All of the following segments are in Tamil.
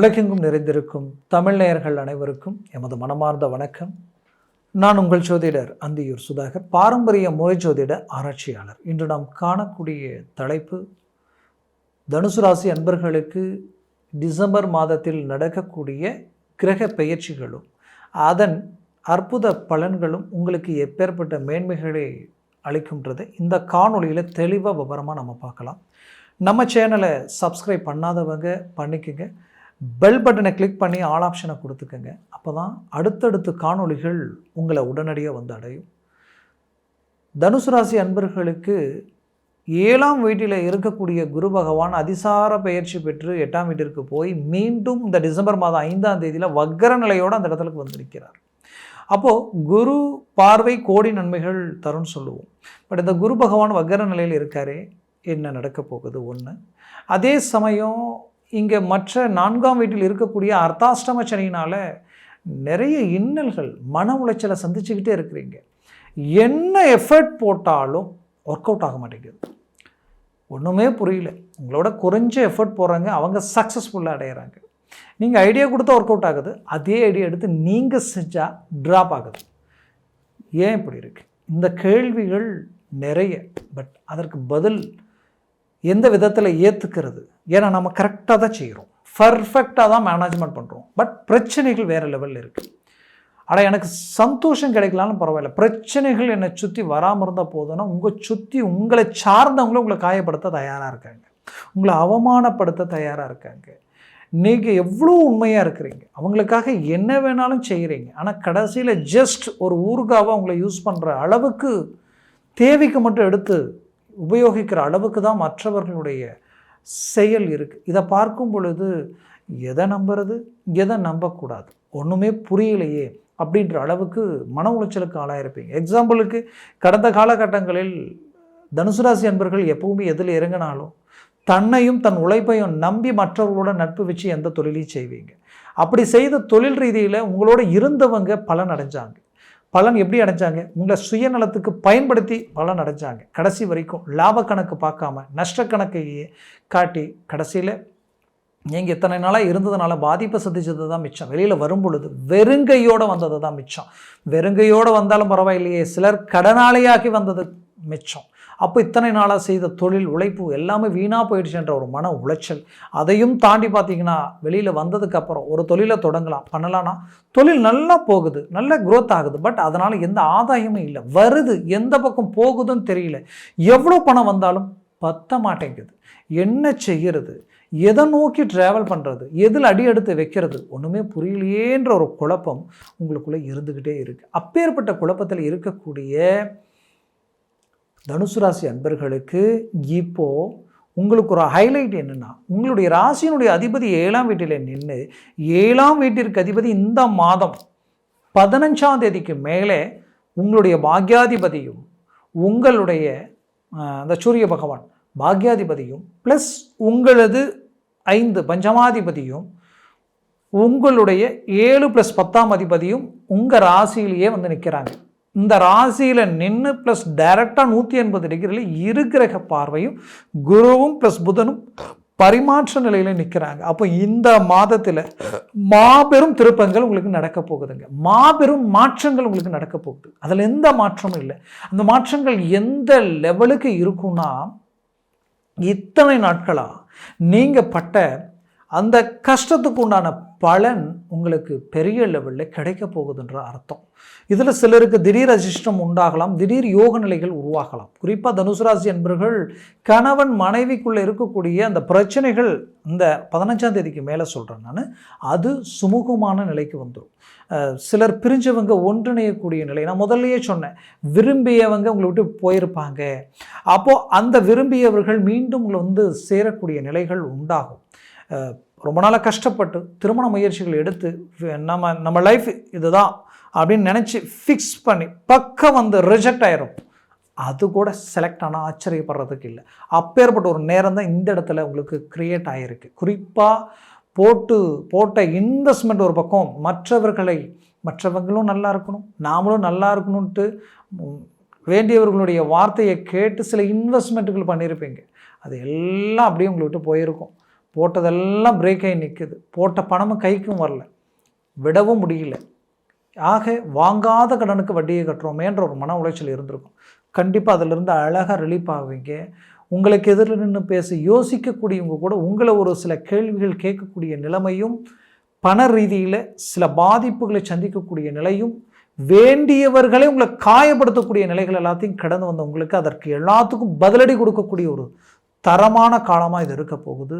உலகெங்கும் நிறைந்திருக்கும் தமிழ் நேயர்கள் அனைவருக்கும் எமது மனமார்ந்த வணக்கம். நான் உங்கள் ஜோதிடர் அந்தியூர் சுதாகர், பாரம்பரிய முறை ஜோதிட ஆராய்ச்சியாளர். இன்று நாம் காணக்கூடிய தலைப்பு, தனுசு ராசி அன்பர்களுக்கு டிசம்பர் மாதத்தில் நடக்கக்கூடிய கிரக பெயர்ச்சிகளும் அதன் அற்புத பலன்களும் உங்களுக்கு எப்பேற்பட்ட மேன்மைகளை அளிக்கின்றது இந்த காணொலியில் தெளிவாக விவரமாக நம்ம பார்க்கலாம். நம்ம சேனலை சப்ஸ்கிரைப் பண்ணாதவங்க பண்ணிக்கோங்க, பெல் பட்டனை கிளிக் பண்ணி ஆல் ஆப்ஷனை கொடுத்துக்கோங்க. அப்போ தான் அடுத்தடுத்து காணொளிகள் உங்களை உடனடியாக வந்து அடையும். தனுசு ராசி அன்பர்களுக்கு 7ஆம் வீட்டில் இருக்கக்கூடிய குரு பகவான் அதிசார பெயர்ச்சி பெற்று 8ஆம் வீட்டிற்கு போய் மீண்டும் இந்த டிசம்பர் மாதம் 5ஆம் தேதியில் வக்கர நிலையோடு அந்த இடத்துக்கு வந்து நிற்கிறார். அப்போது குரு பார்வை கோடி நன்மைகள் தரும்னு சொல்லுவோம். பட் இந்த குரு பகவான் வக்கர நிலையில் இருக்காரே, என்ன நடக்க போகுது ஒன்று. அதே சமயம் இங்கே மற்ற 4ஆம் வீட்டில் இருக்கக்கூடிய அர்த்தாஷ்டம சனியினால் நிறைய இன்னல்கள், மன உளைச்சலை சந்திச்சுக்கிட்டே இருக்கிறீங்க. என்ன எஃபர்ட் போட்டாலும் ஒர்க் அவுட் ஆக மாட்டேங்குது, ஒன்றுமே புரியல. உங்களோட குறைஞ்ச எஃபர்ட் போடுறாங்க, அவங்க சக்ஸஸ்ஃபுல்லாக அடையிறாங்க. நீங்கள் ஐடியா கொடுத்தா ஒர்க் அவுட் ஆகுது, அதே ஐடியா எடுத்து நீங்கள் செஞ்சால் ட்ராப் ஆகுது. ஏன் இப்படி இருக்குது? இந்த கேள்விகள் நிறைய. பட் அதற்கு பதில் எந்த விதத்தில் ஏற்றுக்கிறது? ஏன்னா நம்ம கரெக்டாக தான் செய்கிறோம், பர்ஃபெக்டாக தான் மேனேஜ்மெண்ட் பண்ணுறோம். பட் பிரச்சனைகள் வேறு லெவலில் இருக்குது. ஆனால் எனக்கு சந்தோஷம் கிடைக்கலான்னு பரவாயில்ல, பிரச்சனைகள் என்னை சுற்றி வராமல் இருந்தால் போதும்னா உங்களை சுற்றி உங்களை சார்ந்தவங்களும் உங்களை காயப்படுத்த தயாராக இருக்காங்க, உங்களை அவமானப்படுத்த தயாராக இருக்காங்க. நீங்கள் எவ்வளோ உண்மையாக இருக்கிறீங்க, அவங்களுக்காக என்ன வேணாலும் செய்கிறீங்க. ஆனால் கடைசியில் ஜஸ்ட் ஒரு ஊறுகாவை உங்களை யூஸ் பண்ணுற அளவுக்கு, தேவைக்கு மட்டும் எடுத்து உபயோகிக்கிற அளவுக்கு தான் மற்றவர்களுடைய செயல் இருக்குது. இதை பார்க்கும் பொழுது எதை நம்புறது, எதை நம்பக்கூடாது, ஒன்றுமே புரியலையே அப்படின்ற அளவுக்கு மன உளைச்சலுக்கு ஆளாயிருப்பீங்க. எக்ஸாம்பிளுக்கு, கடந்த காலகட்டங்களில் தனுசு ராசி அன்பர்கள் எப்பவுமே எதில் இறங்கினாலும் தன்னையும் தன் உழைப்பையும் நம்பி மற்றவர்களோட நட்பு வச்சு எந்த தொழிலையும் செய்வீங்க. அப்படி செய்த தொழில் ரீதியில் உங்களோட இருந்தவங்க பலன் அடைஞ்சாங்க. பலன் எப்படி அடைஞ்சாங்க? உங்களை சுயநலத்துக்கு பயன்படுத்தி பலன் அடைஞ்சாங்க. கடைசி வரைக்கும் லாப கணக்கு பார்க்காம நஷ்ட கணக்கையே காட்டி கடைசியில் நீங்கள் இத்தனை நாளாக இருந்ததுனால பாதிப்பை சந்திச்சது தான் மிச்சம். வெளியில் வரும் பொழுது வெறுங்கையோடு வந்தது தான் மிச்சம். வெறுங்கையோடு வந்தாலும் பரவாயில்லையே, சிலர் கடனாளியாகி வந்தது மிச்சம். அப்போ இத்தனை நாளாக செய்த தொழில் உழைப்பு எல்லாமே வீணாக போயிடுச்சுன்ற ஒரு மன உளைச்சல். அதையும் தாண்டி பார்த்தீங்கன்னா வெளியில் வந்ததுக்கப்புறம் ஒரு தொழிலை தொடங்கலாம், பண்ணலான்னா தொழில் நல்லா போகுது, நல்ல க்ரோத் ஆகுது. பட் அதனால் எந்த ஆதாயமும் இல்லை, வருது எந்த பக்கம் போகுதுன்னு தெரியல. எவ்வளோ பணம் வந்தாலும் பத்த மாட்டேங்குது. என்ன செய்கிறது, எதை நோக்கி ட்ராவல் பண்ணுறது, எதில் அடி எடுத்து வைக்கிறது, ஒன்றுமே புரியலையேன்ற ஒரு குழப்பம் உங்களுக்குள்ளே இருந்துக்கிட்டே இருக்குது. அப்பேற்பட்ட குழப்பத்தில் இருக்கக்கூடிய தனுசு ராசி அன்பர்களுக்கு இப்போது உங்களுக்கு ஒரு ஹைலைட் என்னென்னா, உங்களுடைய ராசியினுடைய அதிபதி 7ஆம் வீட்டில் நின்று, 7ஆம் வீட்டிற்கு அதிபதி இந்த மாதம் 15ஆம் தேதிக்கு மேலே உங்களுடைய பாக்யாதிபதியும் உங்களுடைய அந்த சூரிய பகவான் பாக்யாதிபதியும் ப்ளஸ் உங்களது 5 பஞ்சமாதிபதியும் உங்களுடைய 7 + 10ஆம் அதிபதியும் உங்கள் ராசியிலேயே வந்து நிற்கிறாங்க. இந்த ராசியில் நின்று ப்ளஸ் டைரெக்டாக 180 டிகிரியில் இருக்கிற பார்வையும் குருவும் ப்ளஸ் புதனும் பரிமாற்ற நிலையில் நிற்கிறாங்க. அப்போ இந்த மாதத்தில் மாபெரும் திருப்பங்கள் உங்களுக்கு நடக்க போகுதுங்க, மாபெரும் மாற்றங்கள் உங்களுக்கு நடக்க போகுது. அதில் எந்த மாற்றமும் இல்லை. அந்த மாற்றங்கள் எந்த லெவலுக்கு இருக்குன்னா, இத்தனை நாட்களாக நீங்கள் பட்ட அந்த கஷ்டத்துக்கு உண்டான பலன் உங்களுக்கு பெரிய லெவலில் கிடைக்க போகுதுன்ற அர்த்தம். இதில் சிலருக்கு திடீர் அதிர்ஷ்டம் உண்டாகலாம், திடீர் யோக நிலைகள் உருவாகலாம். குறிப்பாக தனுசு ராசி என்பர்கள் கணவன் மனைவிக்குள்ளே இருக்கக்கூடிய அந்த பிரச்சனைகள் இந்த 15ஆம் தேதிக்கு மேலே சொல்கிறேன் நான், அது சுமூகமான நிலைக்கு வந்துடும். சிலர் பிரிஞ்சவங்க ஒன்றிணையக்கூடிய நிலை. நான் முதல்லையே சொன்னேன், விரும்பியவங்க உங்களை விட்டு போயிருப்பாங்க. அப்போது அந்த விரும்பியவர்கள் மீண்டும் உங்களை வந்து சேரக்கூடிய நிலைகள் உண்டாகும். ரொம்ப நாளாக கஷ்டப்பட்டு திருமண முயற்சிகள் எடுத்து நம்ம லைஃப் இதுதான் அப்படின்னு நினச்சி ஃபிக்ஸ் பண்ணி பக்கம் வந்து ரிஜெக்ட் ஆயிரும். அது கூட செலக்ட் ஆனால் ஆச்சரியப்படுறதுக்கு இல்லை. அப்பேற்பட்ட ஒரு நேரம் தான் இந்த இடத்துல உங்களுக்கு க்ரியேட் ஆகிருக்கு. குறிப்பாக போட்ட இன்வெஸ்ட்மெண்ட் ஒரு பக்கம், மற்றவங்களும் நல்லா இருக்கணும், நாமளும் நல்லா இருக்கணும்ன்ட்டு வேண்டியவர்களுடைய வார்த்தையை கேட்டு சில இன்வெஸ்ட்மெண்ட்டுகள் பண்ணியிருப்பீங்க. அது எல்லாம் அப்படியே உங்களை விட்டு போயிருக்கும். போட்டதெல்லாம் பிரேக் ஆகி நிற்குது, போட்ட பணமும் கைக்கும் வரல, விடவும் முடியல. ஆக வாங்காத கடனுக்கு வட்டியை கட்டுறோமேன்ற ஒரு மன உளைச்சல் இருந்திருக்கும். கண்டிப்பாக அதிலிருந்து அழகாக ரிலீஃப் ஆவீங்க. உங்களுக்கு எதிரில் நின்று பேச யோசிக்கக்கூடியவங்க கூட உங்களை ஒரு சில கேள்விகள் கேட்கக்கூடிய நிலைமையும், பண ரீதியில் சில பாதிப்புகளை சந்திக்கக்கூடிய நிலையும், வேண்டியவர்களே உங்களை காயப்படுத்தக்கூடிய நிலைகள் எல்லாத்தையும் கடந்து வந்த உங்களுக்கு அதற்கு எல்லாத்துக்கும் பதிலடி கொடுக்கக்கூடிய ஒரு தரமான காலமாக இது இருக்க போகுது.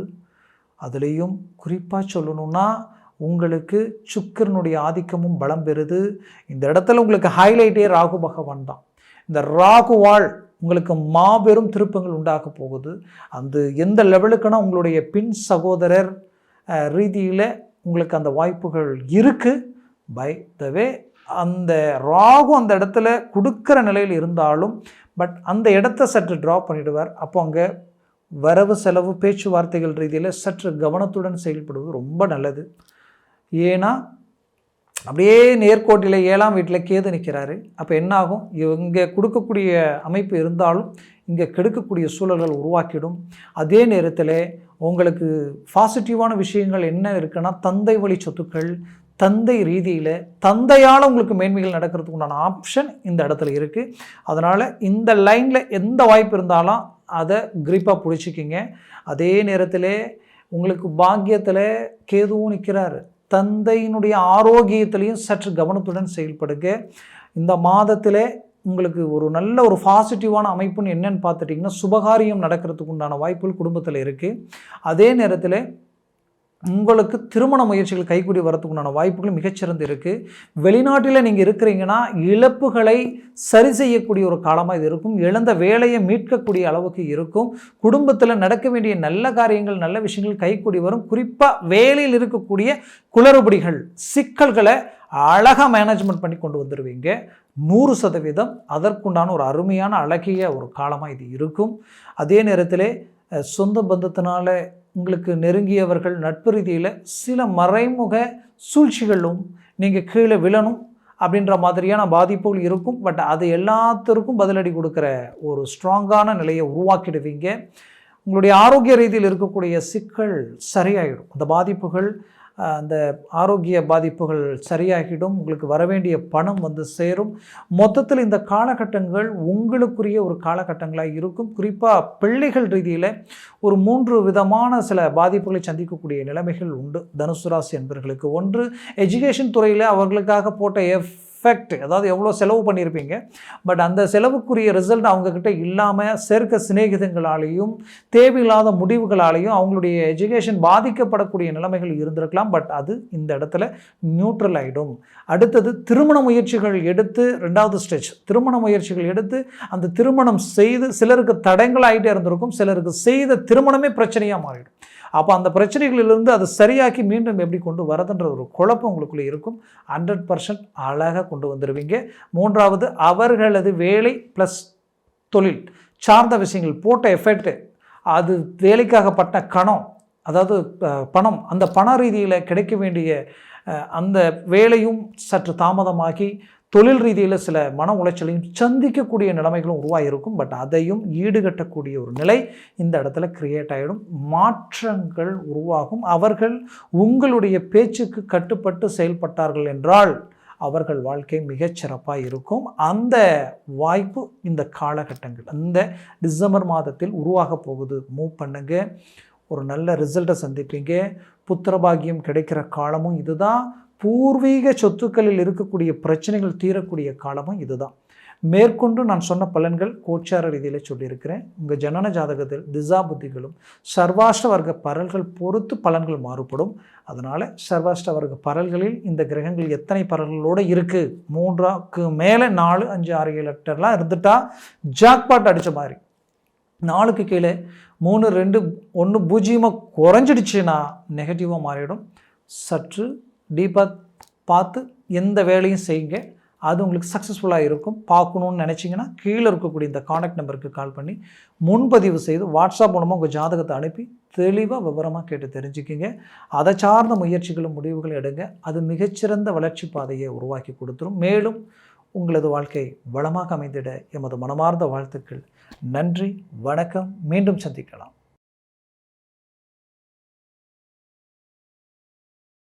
அதுலேயும் குறிப்பாக சொல்லணும்னா உங்களுக்கு சுக்கிரனுடைய ஆதிக்கமும் பலம் பெறுது. இந்த இடத்துல உங்களுக்கு ஹைலைட்டே ராகு பகவான் தான். இந்த ராகுவால் உங்களுக்கு மாபெரும் திருப்பங்கள் உண்டாக போகுது. அந்த எந்த லெவலுக்குன்னா உங்களுடைய பின் சகோதரர் ரீதியில் உங்களுக்கு அந்த வாய்ப்புகள் இருக்குது. பை த வே அந்த ராகு அந்த இடத்துல கொடுக்குற நிலையில் இருந்தாலும் பட் அந்த இடத்த சற்று ட்ராப் பண்ணிடுவார். அப்போ அங்கே வரவு செலவு பேச்சுவார்த்தைகள் ரீதியில் சற்று கவனத்துடன் செயல்படுவது ரொம்ப நல்லது. ஏன்னா அப்படியே நேர்கோட்டில் 7ஆம் வீட்டில் கேது நிற்கிறாரு. அப்போ என்னாகும், இங்கே கொடுக்கக்கூடிய அமைப்பு இருந்தாலும் இங்கே கெடுக்கக்கூடிய சூழல்கள் உருவாக்கிடும். அதே நேரத்தில் உங்களுக்கு பாசிட்டிவான விஷயங்கள் என்ன இருக்குன்னா, தந்தை வழி சொத்துக்கள், தந்தை ரீதியில் தந்தையால் உங்களுக்கு மேன்மைகள் நடக்கிறதுக்கு உண்டான ஆப்ஷன் இந்த இடத்துல இருக்குது. அதனால் இந்த லைனில் எந்த வாய்ப்பு இருந்தாலும் அதை கிரிப்பாக பிடிச்சிக்கிங்க. அதே நேரத்தில் உங்களுக்கு பாக்கியத்தில் கேதுவும் நிற்கிறாரு. தந்தையினுடைய ஆரோக்கியத்திலையும் சற்று கவனத்துடன் செயல்படுங்க. இந்த மாதத்தில் உங்களுக்கு ஒரு நல்ல ஒரு பாசிட்டிவான அமைப்புன்னு என்னன்னு பார்த்துட்டிங்கன்னா, சுபகாரியம் நடக்கிறதுக்கு உண்டான வாய்ப்புகள் குடும்பத்தில் இருக்குது. அதே நேரத்தில் உங்களுக்கு திருமண முயற்சிகள் கைக்கூடி வரத்துக்கு உண்டான வாய்ப்புகள் மிகச்சிறந்து இருக்குது. வெளிநாட்டில் நீங்கள் இருக்கிறீங்கன்னா இழப்புகளை சரி செய்யக்கூடிய ஒரு காலமாக இது இருக்கும். இழந்த வேலையை மீட்கக்கூடிய அளவுக்கு இருக்கும். குடும்பத்தில் நடக்க வேண்டிய நல்ல காரியங்கள், நல்ல விஷயங்கள் கைக்கூடி வரும். குறிப்பாக வேலையில் இருக்கக்கூடிய குளறுபடிகள், சிக்கல்களை அழகாக மேனேஜ்மெண்ட் பண்ணி கொண்டு வந்துடுவீங்க. 100% அதற்குண்டான ஒரு அருமையான அழகிய ஒரு காலமாக இது இருக்கும். அதே நேரத்தில் சொந்த பந்தத்தினால உங்களுக்கு நெருங்கியவர்கள் நட்பு ரீதியில் சில மறைமுக சூழ்ச்சிகளும் நீங்கள் கீழே விழணும் அப்படின்ற மாதிரியான பாதிப்புகள் இருக்கும். பட் அது எல்லாத்திற்கும் பதிலடி கொடுக்குற ஒரு ஸ்ட்ராங்கான நிலையை உருவாக்கிடுவீங்க. உங்களுடைய ஆரோக்கிய ரீதியில் இருக்கக்கூடிய சிக்கல் சரியாயிடும். அந்த பாதிப்புகள், அந்த ஆரோக்கிய பாதிப்புகள் சரியாகிடும். உங்களுக்கு வரவேண்டிய பணம் வந்து சேரும். மொத்தத்தில் இந்த காலகட்டங்கள் உங்களுக்குரிய ஒரு காலகட்டங்களாக இருக்கும். குறிப்பாக பிள்ளைகள் ரீதியில் ஒரு 3 விதமான சில பாதிப்புகளை சந்திக்கக்கூடிய நிலைமைகள் உண்டு தனுசு ராசி என்பவர்களுக்கு. ஒன்று, எஜுகேஷன் துறையில் அவர்களுக்காக போட்ட எஃபெக்ட், அதாவது எவ்வளோ செலவு பண்ணியிருப்பீங்க, பட் அந்த செலவுக்குரிய ரிசல்ட் அவங்கக்கிட்ட இல்லாமல் சேர்க்க சிநேகிதங்களாலேயும் தேவையில்லாத முடிவுகளாலேயும் அவங்களுடைய எஜுகேஷன் பாதிக்கப்படக்கூடிய நிலைமைகள் இருந்திருக்கலாம். பட் அது இந்த இடத்துல நியூட்ரல் ஆகிடும். அடுத்தது, திருமண முயற்சிகள் எடுத்து 2வது ஸ்டேஜ், திருமண முயற்சிகள் எடுத்து அந்த திருமணம் செய்து சிலருக்கு தடங்கள் ஆகிட்டே இருந்திருக்கும், சிலருக்கு செய்த திருமணமே பிரச்சனையாக மாறிடும். அப்போ அந்த பிரச்சனைகளிலிருந்து அதை சரியாக்கி மீண்டும் எப்படி கொண்டு வரதுன்ற ஒரு குழப்பம் உங்களுக்குள்ளே இருக்கும். 100% அழகாக கொண்டு வந்துடுவீங்க. 3வது, அவர்களது வேலை ப்ளஸ் தொழில் சார்ந்த விஷயங்கள் போட்ட எஃபெக்ட், அது வேலைக்காகப்பட்ட கணம், அதாவது பணம், அந்த பண ரீதியில் கிடைக்க வேண்டிய அந்த வேலையும் சற்று தாமதமாகி தொழில் ரீதியில் சில மன உளைச்சலையும் சந்திக்கக்கூடிய நிலைமைகளும் உருவாகிருக்கும். பட் அதையும் ஈடுகட்டக்கூடிய ஒரு நிலை இந்த இடத்துல கிரியேட் ஆகிடும். மாற்றங்கள் உருவாகும். அவர்கள் உங்களுடைய பேச்சுக்கு கட்டுப்பட்டு செயல்பட்டார்கள் என்றால் அவர்கள் வாழ்க்கை மிகச்சிறப்பாக இருக்கும். அந்த வாய்ப்பு இந்த காலகட்டங்கள், இந்த டிசம்பர் மாதத்தில் உருவாக போகுது. மூவ் பண்ணுங்க, ஒரு நல்ல ரிசல்ட்டை சந்திப்பீங்க. புத்திரபாகியம் கிடைக்கிற காலமும் இதுதான். பூர்வீக சொத்துக்களில் இருக்கக்கூடிய பிரச்சனைகள் தீரக்கூடிய காலமும் இதுதான். மேற்கொண்டு நான் சொன்ன பலன்கள் கோச்சார ரீதியில் சொல்லியிருக்கிறேன். உங்கள் ஜனன ஜாதகத்தில் திசா புத்திகளும் சர்வாஷ்ட வர்க்க பரல்கள் பொறுத்து பலன்கள் மாறுபடும். அதனால் சர்வாஷ்ட வர்க்க பரல்களில் இந்த கிரகங்கள் எத்தனை பரல்களோடு இருக்குது, 3க்கு மேலே 4, 5, 6, 7, 8 இருந்துட்டா ஜாக்பாட் அடித்த மாதிரி. 4க்கு கீழே 3, 2, 1, 0 குறைஞ்சிடுச்சுன்னா நெகட்டிவாக மாறிடும். சற்று டீப்பாக பார்த்து எந்த வேலையும் செய்யுங்க, அது உங்களுக்கு சக்ஸஸ்ஃபுல்லாக இருக்கும். பார்க்கணுன்னு நினச்சிங்கன்னா கீழே இருக்கக்கூடிய இந்த காண்டாக்ட் நம்பருக்கு கால் பண்ணி முன்பதிவு செய்து வாட்ஸ்அப் மூலமாக உங்கள் ஜாதகத்தை அனுப்பி தெளிவாக விவரமாக கேட்டு தெரிஞ்சுக்கிங்க. அதை சார்ந்த முயற்சிகளும் முடிவுகளும் எடுங்க. அது மிகச்சிறந்த வளர்ச்சி பாதையை உருவாக்கி கொடுத்துரும். மேலும் உங்களது வாழ்க்கை வளமாக அமைந்திட எமது மனமார்ந்த வாழ்த்துக்கள். நன்றி, வணக்கம். மீண்டும் சந்திக்கலாம்.